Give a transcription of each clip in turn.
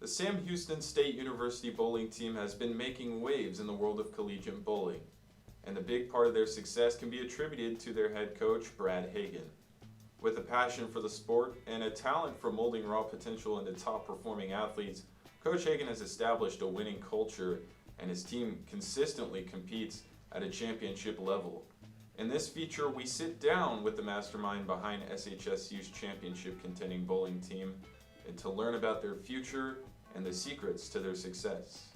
The Sam Houston State University bowling team has been making waves in the world of collegiate bowling, and a big part of their success can be attributed to their head coach, Brad Hagen. With a passion for the sport and a talent for molding raw potential into top-performing athletes, Coach Hagen has established a winning culture, and his team consistently competes at a championship level. In this feature, we sit down with the mastermind behind SHSU's championship contending bowling team and to learn about their future and the secrets to their success.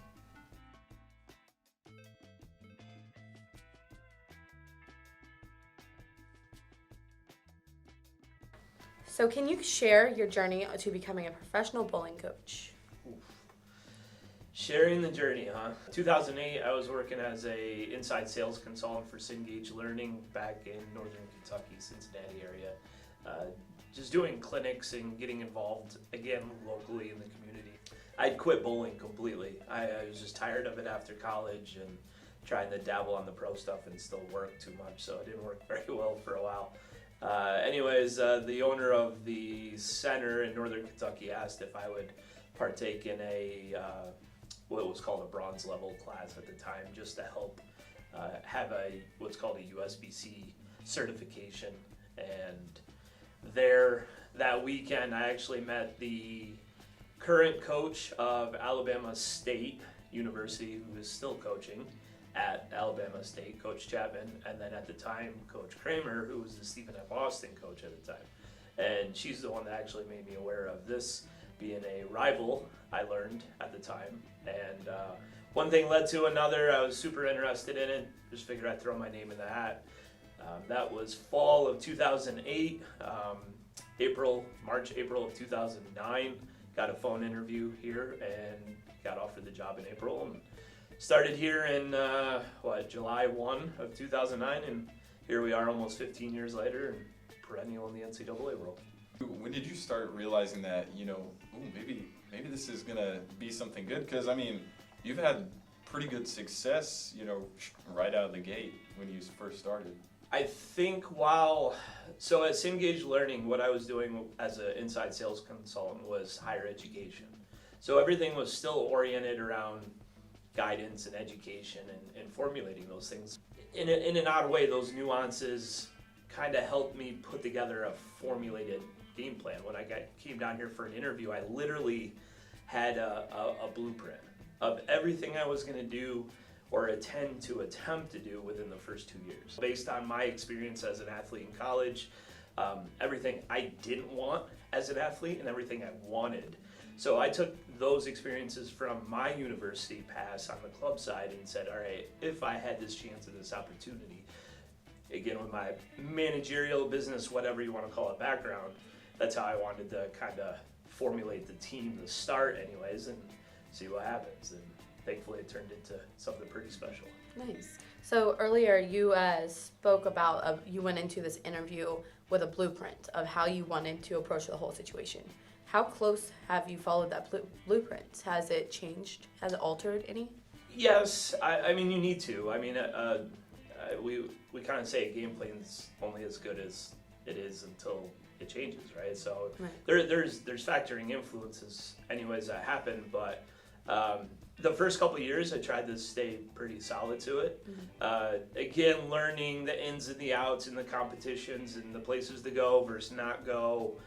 So can you share your journey to becoming a professional bowling coach? Sharing the journey, huh? 2008, I was working as a inside sales consultant for Cengage Learning back in northern Kentucky, Cincinnati area. Just doing clinics and getting involved, again, locally in the community. I'd quit bowling completely. I was just tired of it after college and trying to dabble on the pro stuff and still work too much, so it didn't work very well for a while. The owner of the center in northern Kentucky asked if I would partake in what was called a bronze level class at the time, just to help have what's called a USBC certification. And that weekend, I actually met the current coach of Alabama State University, who is still coaching at Alabama State, Coach Chapman, and then at the time, Coach Kramer, who was the Stephen F. Austin coach at the time. And she's the one that actually made me aware of this being a rival, I learned at the time. And one thing led to another. I was super interested in it, just figured I'd throw my name in the hat. That was fall of 2008, March, April of 2009. Got a phone interview here and got offered the job in April. And started here in, July 1 of 2009, and here we are almost 15 years later and perennial in the NCAA world. When did you start realizing that, maybe this is going to be something good? Because, you've had pretty good success, right out of the gate when you first started. I think so at Cengage Learning, what I was doing as an inside sales consultant was higher education. So everything was still oriented around guidance and education and formulating those things. In an odd way, those nuances kind of helped me put together a formulated game plan. When I came down here for an interview, I literally had a blueprint of everything I was going to do or attempt to do within the first 2 years. Based on my experience as an athlete in college, everything I didn't want as an athlete and everything I wanted. So I took those experiences from my university pass on the club side and said, all right, if I had this chance and this opportunity, again, with my managerial business, whatever you want to call it, background, that's how I wanted to kind of formulate the team to start anyways and see what happens. And thankfully it turned into something pretty special. Nice. So earlier you spoke about you went into this interview with a blueprint of how you wanted to approach the whole situation. How close have you followed that blueprint? Has it changed? Has it altered any? Yes, I mean you need to. We kind of say a game plan's only as good as it is until it changes, right? So right. There's factoring influences anyways that happen, but the first couple of years I tried to stay pretty solid to it. Mm-hmm. Again, learning the ins and the outs and the competitions and the places to go versus not go.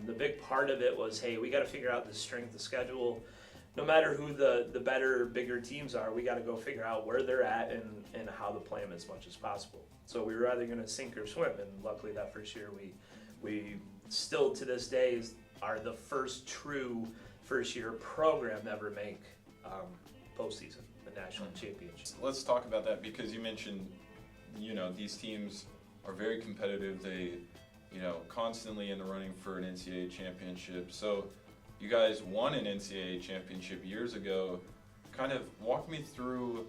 The big part of it was, hey, we got to figure out the strength of schedule. No matter who the better, bigger teams are, we got to go figure out where they're at and how to play them as much as possible. So we were either going to sink or swim, and luckily that first year we still to this day are the first true first-year program to ever make postseason, the national championship. Let's talk about that because you mentioned, these teams are very competitive. They, constantly in the running for an NCAA championship. So you guys won an NCAA championship years ago. Kind of walk me through,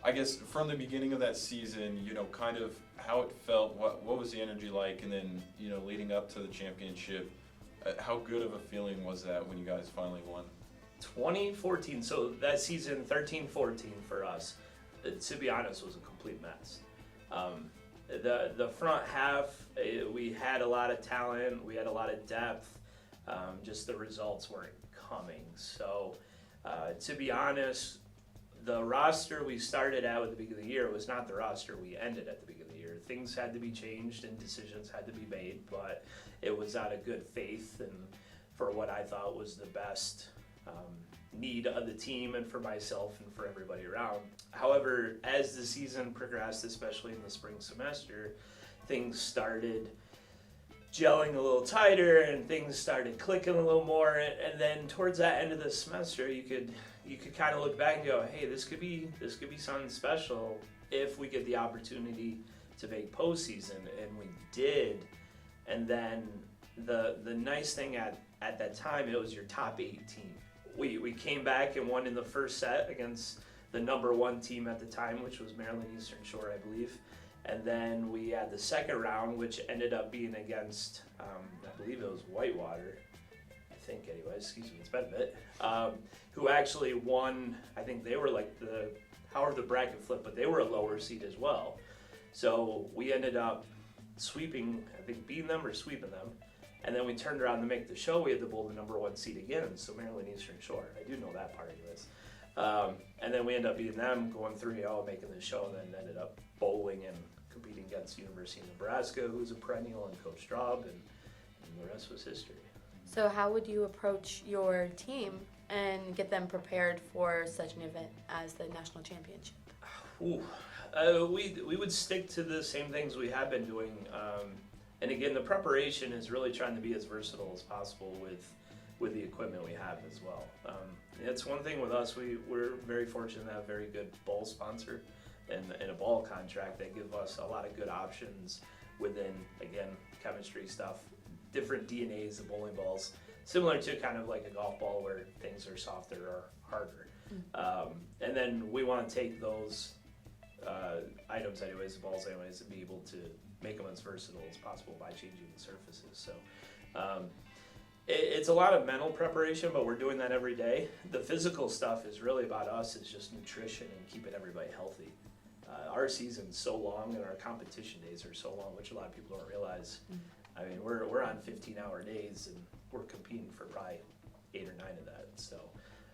I guess, from the beginning of that season, kind of how it felt, what was the energy like, and then, leading up to the championship, how good of a feeling was that when you guys finally won? 2014, so that season 13-14 for us, to be honest, was a complete mess. The front half, we had a lot of talent, we had a lot of depth, just the results weren't coming. So To be honest, the roster we started out at the beginning of the year was not the roster we ended at the beginning of the year. Things had to be changed and decisions had to be made, but it was out of good faith and for what I thought was the best need of the team and for myself and for everybody around. However, as the season progressed, especially in the spring semester, things started gelling a little tighter and things started clicking a little more, and then towards that end of the semester you could kind of look back and go, hey, this could be something special if we get the opportunity to make postseason, and we did. And then the nice thing at that time, it was your top 8 team. We came back and won in the first set against the number 1 team at the time, which was Maryland Eastern Shore, I believe. And then we had the second round, which ended up being against, I believe it was Whitewater, I think anyway, excuse me, it's been a bit, who actually won. I think they were like however the bracket flipped, but they were a lower seed as well. So we ended up sweeping, I think beating them or sweeping them. And then we turned around to make the show. We had to bowl the number 1 seed again, so Maryland Eastern Shore. I do know that part of this. And then we ended up beating them, going 3-0, making the show, and then ended up bowling and competing against University of Nebraska, who's a perennial, and Coach Straub, and the rest was history. So how would you approach your team and get them prepared for such an event as the national championship? Ooh. We would stick to the same things we have been doing. And again, the preparation is really trying to be as versatile as possible with the equipment we have as well. It's one thing with us, we're very fortunate to have a very good bowl sponsor and a ball contract that give us a lot of good options within, again, chemistry stuff, different DNAs of bowling balls, similar to kind of like a golf ball where things are softer or harder. And then we want to take those items anyways, the balls anyways, and be able to make them as versatile as possible by changing the surfaces. So it's a lot of mental preparation, but we're doing that every day. The physical stuff is really about us. It's just nutrition and keeping everybody healthy. Our season's so long and our competition days are so long, which a lot of people don't realize. I mean, we're on 15-hour days and we're competing for probably 8 or 9 of that. So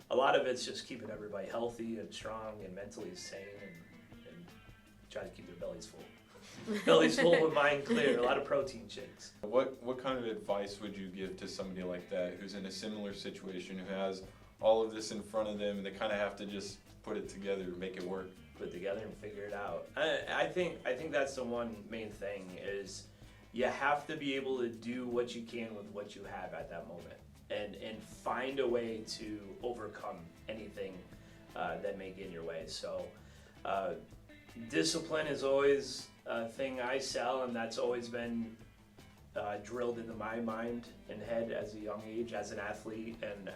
a lot of it's just keeping everybody healthy and strong and mentally sane and try to keep their bellies full. Bellies full and mind clear. A lot of protein shakes. What kind of advice would you give to somebody like that who's in a similar situation, who has all of this in front of them and they kind of have to just put it together, make it work? Put together and figure it out. I think that's the one main thing is you have to be able to do what you can with what you have at that moment and find a way to overcome anything that may get in your way. So discipline is always a thing I sell, and that's always been drilled into my mind and head as a young age, as an athlete and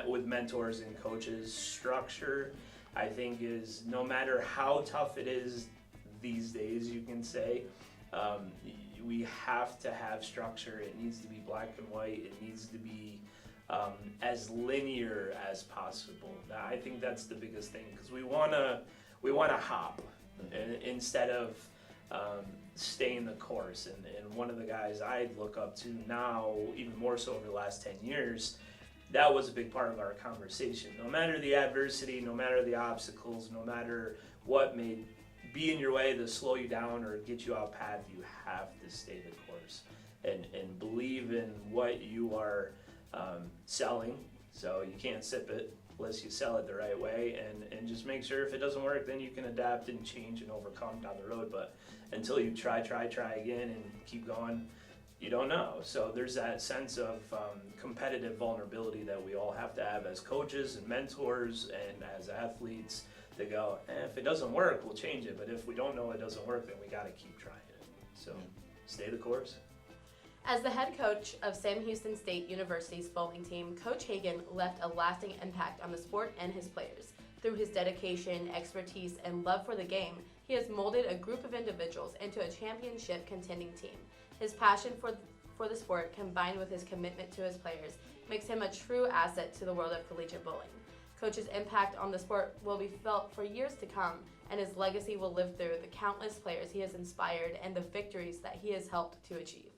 with mentors and coaches. Structure, I think, is no matter how tough it is these days, you can say, we have to have structure. It needs to be black and white. It needs to be as linear as possible. Now, I think that's the biggest thing, because we wanna hop instead of staying the course. And one of the guys I look up to now, even more so over the last 10 years, that was a big part of our conversation. No matter the adversity, no matter the obstacles, no matter what may be in your way to slow you down or get you off path, you have to stay the course and believe in what you are selling. So you can't sip it unless you sell it the right way, and just make sure if it doesn't work, then you can adapt and change and overcome down the road. But until you try again and keep going, you don't know. So there's that sense of competitive vulnerability that we all have to have as coaches and mentors and as athletes, to go, if it doesn't work, we'll change it. But if we don't know it doesn't work, then we got to keep trying it. So stay the course. As the head coach of Sam Houston State University's bowling team, Coach Hagen left a lasting impact on the sport and his players. Through his dedication, expertise, and love for the game, he has molded a group of individuals into a championship contending team. His passion for the sport, combined with his commitment to his players, makes him a true asset to the world of collegiate bowling. Coach's impact on the sport will be felt for years to come, and his legacy will live through the countless players he has inspired and the victories that he has helped to achieve.